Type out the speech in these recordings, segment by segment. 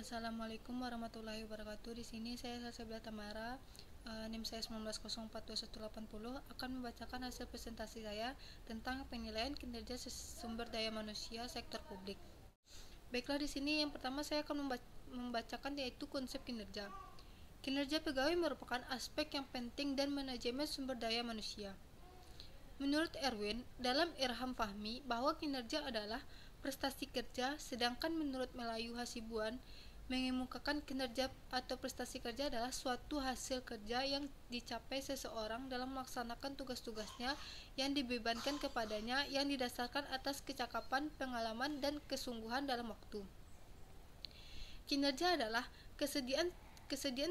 Assalamualaikum warahmatullahi wabarakatuh. Di sini saya Salsabila Tamara, NIM saya 19042180 akan membacakan hasil presentasi saya tentang penilaian kinerja sumber daya manusia sektor publik. Baiklah, di sini yang pertama saya akan membacakan yaitu konsep kinerja. Kinerja pegawai merupakan aspek yang penting dan manajemen sumber daya manusia. Menurut Erwin, dalam Irham Fahmi, bahwa kinerja adalah prestasi kerja, sedangkan menurut Melayu Hasibuan, mengemukakan kinerja atau prestasi kerja adalah suatu hasil kerja yang dicapai seseorang dalam melaksanakan tugas-tugasnya yang dibebankan kepadanya yang didasarkan atas kecakapan, pengalaman, dan kesungguhan dalam waktu. Kinerja adalah kesediaan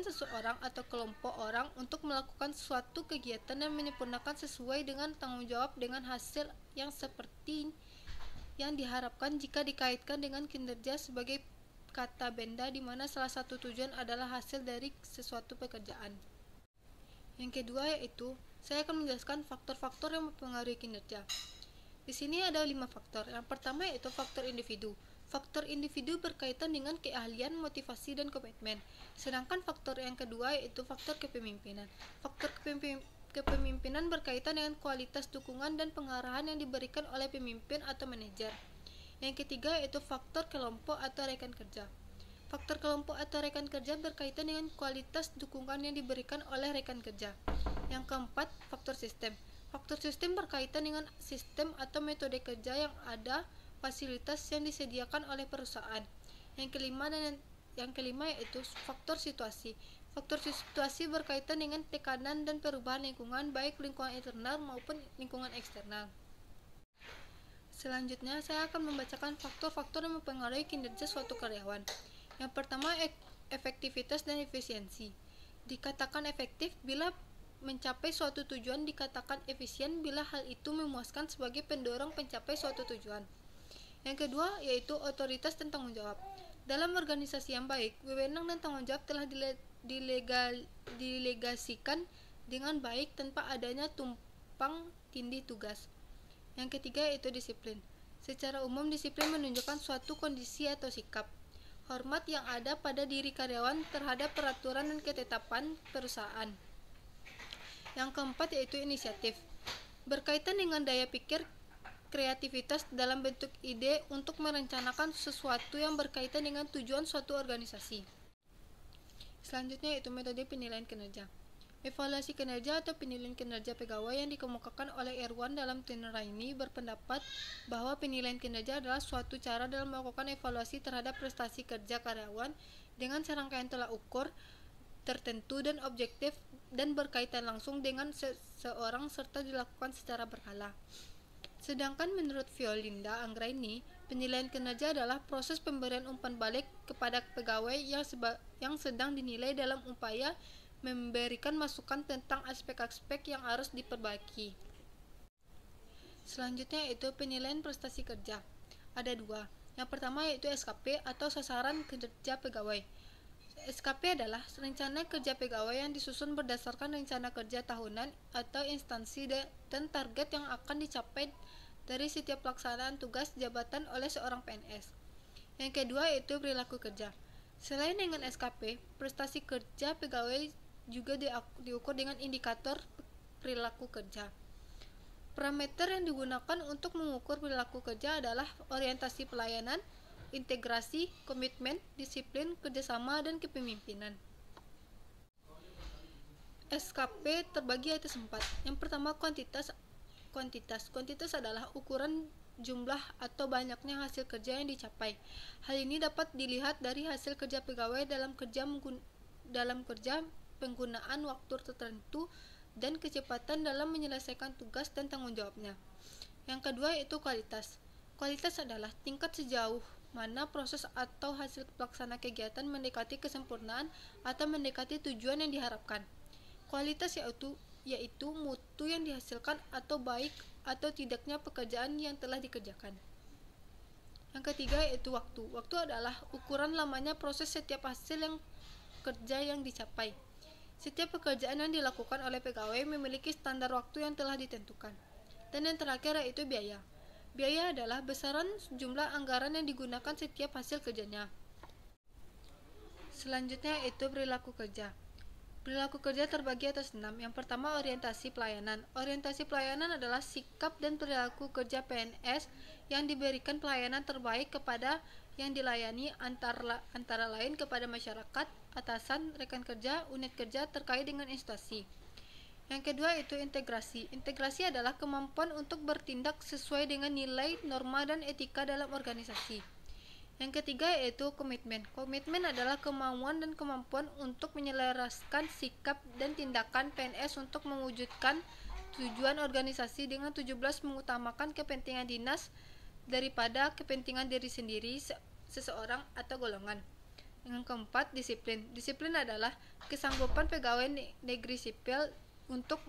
seseorang atau kelompok orang untuk melakukan suatu kegiatan dan menyempurnakan sesuai dengan tanggung jawab dengan hasil yang seperti yang diharapkan jika dikaitkan dengan kinerja sebagai kata benda di mana salah satu tujuan adalah hasil dari sesuatu pekerjaan. Yang kedua yaitu saya akan menjelaskan faktor-faktor yang mempengaruhi kinerja. Di sini ada 5 faktor. Yang pertama yaitu faktor individu. Faktor individu berkaitan dengan keahlian, motivasi, dan komitmen. Sedangkan faktor yang kedua yaitu faktor kepemimpinan. Faktor kepemimpinan berkaitan dengan kualitas dukungan dan pengarahan yang diberikan oleh pemimpin atau manajer. Yang ketiga yaitu faktor kelompok atau rekan kerja. Faktor kelompok atau rekan kerja berkaitan dengan kualitas dukungan yang diberikan oleh rekan kerja. Yang keempat, faktor sistem. Faktor sistem berkaitan dengan sistem atau metode kerja yang ada, fasilitas yang disediakan oleh perusahaan. Yang kelima yaitu faktor situasi. Faktor situasi berkaitan dengan tekanan dan perubahan lingkungan, baik lingkungan internal maupun lingkungan eksternal. Selanjutnya, saya akan membacakan faktor-faktor yang mempengaruhi kinerja suatu karyawan. Yang pertama, efektivitas dan efisiensi. Dikatakan efektif bila mencapai suatu tujuan, dikatakan efisien bila hal itu memuaskan sebagai pendorong pencapai suatu tujuan. Yang kedua, yaitu otoritas dan tanggung jawab. Dalam organisasi yang baik, wewenang dan tanggung jawab telah dilegasikan dengan baik tanpa adanya tumpang tindih tugas. Yang ketiga yaitu disiplin. Secara umum, disiplin menunjukkan suatu kondisi atau sikap hormat yang ada pada diri karyawan terhadap peraturan dan ketetapan perusahaan. Yang keempat yaitu inisiatif. Berkaitan dengan daya pikir, kreativitas dalam bentuk ide untuk merencanakan sesuatu yang berkaitan dengan tujuan suatu organisasi. Selanjutnya yaitu metode penilaian kinerja. Evaluasi kinerja atau penilaian kinerja pegawai yang dikemukakan oleh Erwan dalam tenora ini berpendapat bahwa penilaian kinerja adalah suatu cara dalam melakukan evaluasi terhadap prestasi kerja karyawan dengan serangkaian tolak ukur tertentu dan objektif dan berkaitan langsung dengan seseorang serta dilakukan secara berkala. Sedangkan menurut Violinda Anggraini, penilaian kinerja adalah proses pemberian umpan balik kepada pegawai yang sedang dinilai dalam upaya memberikan masukan tentang aspek-aspek yang harus diperbaiki. Selanjutnya yaitu penilaian prestasi kerja. Ada 2. Yang pertama yaitu SKP atau sasaran kerja pegawai. SKP adalah rencana kerja pegawai yang disusun berdasarkan rencana kerja tahunan atau instansi dan target yang akan dicapai dari setiap pelaksanaan tugas jabatan oleh seorang PNS. Yang kedua yaitu perilaku kerja. Selain dengan SKP, prestasi kerja pegawai juga diukur dengan indikator perilaku kerja. Parameter yang digunakan untuk mengukur perilaku kerja adalah orientasi pelayanan, integrasi, komitmen, disiplin, kerjasama, dan kepemimpinan. SKP terbagi atas 4. Yang pertama kuantitas. Kuantitas adalah ukuran jumlah atau banyaknya hasil kerja yang dicapai. Hal ini dapat dilihat dari hasil kerja pegawai dalam kerja penggunaan waktu tertentu dan kecepatan dalam menyelesaikan tugas dan tanggung jawabnya. Yang kedua yaitu kualitas. Kualitas adalah tingkat sejauh mana proses atau hasil pelaksana kegiatan mendekati kesempurnaan atau mendekati tujuan yang diharapkan. Kualitas yaitu mutu yang dihasilkan atau baik atau tidaknya pekerjaan yang telah dikerjakan. Yang ketiga yaitu waktu. Waktu adalah ukuran lamanya proses setiap hasil kerja yang dicapai. Setiap pekerjaan yang dilakukan oleh pegawai memiliki standar waktu yang telah ditentukan. Dan yang terakhir yaitu biaya. Biaya adalah besaran jumlah anggaran yang digunakan setiap hasil kerjanya. Selanjutnya itu perilaku kerja. Perilaku kerja terbagi atas 6. Yang pertama, orientasi pelayanan. Orientasi pelayanan adalah sikap dan perilaku kerja PNS yang diberikan pelayanan terbaik kepada yang dilayani, antara lain kepada masyarakat, atasan, rekan kerja, unit kerja terkait dengan instansi. Yang kedua itu integrasi. Integrasi adalah kemampuan untuk bertindak sesuai dengan nilai, norma, dan etika dalam organisasi. Yang ketiga yaitu komitmen. Komitmen adalah kemauan dan kemampuan untuk menyelaraskan sikap dan tindakan PNS untuk mewujudkan tujuan organisasi dengan 17 mengutamakan kepentingan dinas daripada kepentingan diri sendiri, seseorang, atau golongan. Yang keempat, disiplin. Disiplin adalah kesanggupan pegawai negeri sipil untuk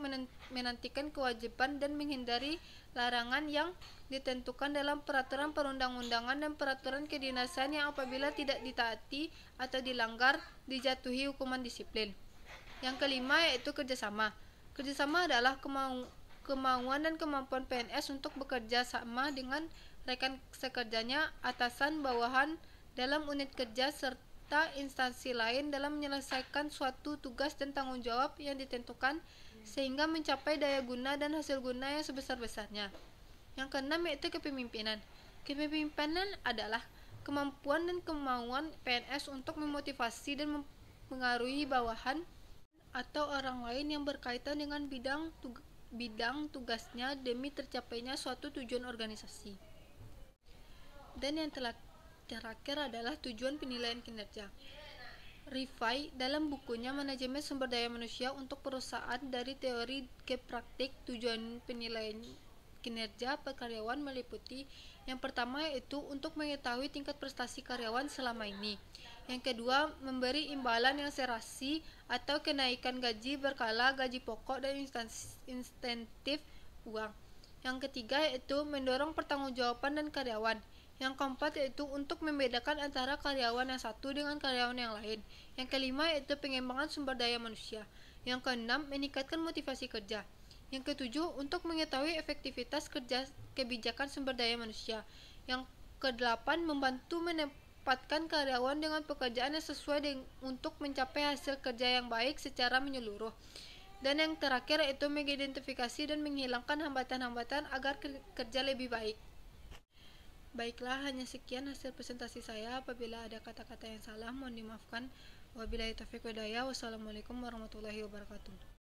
menantikan kewajiban dan menghindari larangan yang ditentukan dalam peraturan perundang-undangan dan peraturan kedinasan yang apabila tidak ditaati atau dilanggar dijatuhi hukuman disiplin. Yang kelima yaitu kerjasama. Kerjasama adalah kemauan dan kemampuan PNS untuk bekerja sama dengan rekan sekerjanya, atasan, bawahan dalam unit kerja, serta instansi lain dalam menyelesaikan suatu tugas dan tanggung jawab yang ditentukan sehingga mencapai daya guna dan hasil guna yang sebesar-besarnya. Yang keenam yaitu kepemimpinan. Kepemimpinan adalah kemampuan dan kemauan PNS untuk memotivasi dan mempengaruhi bawahan atau orang lain yang berkaitan dengan bidang tugasnya demi tercapainya suatu tujuan organisasi. Dan yang terakhir adalah tujuan penilaian kinerja. Rifai dalam bukunya Manajemen Sumber Daya Manusia untuk Perusahaan dari Teori ke Praktik, tujuan penilaian kinerja karyawan meliputi yang pertama yaitu untuk mengetahui tingkat prestasi karyawan selama ini. Yang kedua, memberi imbalan yang serasi atau kenaikan gaji berkala, gaji pokok, dan insentif uang. Yang ketiga yaitu mendorong pertanggungjawaban dan karyawan. Yang keempat yaitu untuk membedakan antara karyawan yang satu dengan karyawan yang lain. Yang kelima yaitu pengembangan sumber daya manusia. Yang keenam, meningkatkan motivasi kerja. Yang ketujuh, untuk mengetahui efektivitas kerja kebijakan sumber daya manusia. Yang kedelapan, membantu menempatkan karyawan dengan pekerjaan yang sesuai untuk mencapai hasil kerja yang baik secara menyeluruh. Dan yang terakhir yaitu mengidentifikasi dan menghilangkan hambatan-hambatan agar kerja lebih baik. Baiklah, hanya sekian hasil presentasi saya. Apabila ada kata-kata yang salah, mohon dimaafkan. Wabillahi taufiq wal hidayah. Wassalamualaikum warahmatullahi wabarakatuh.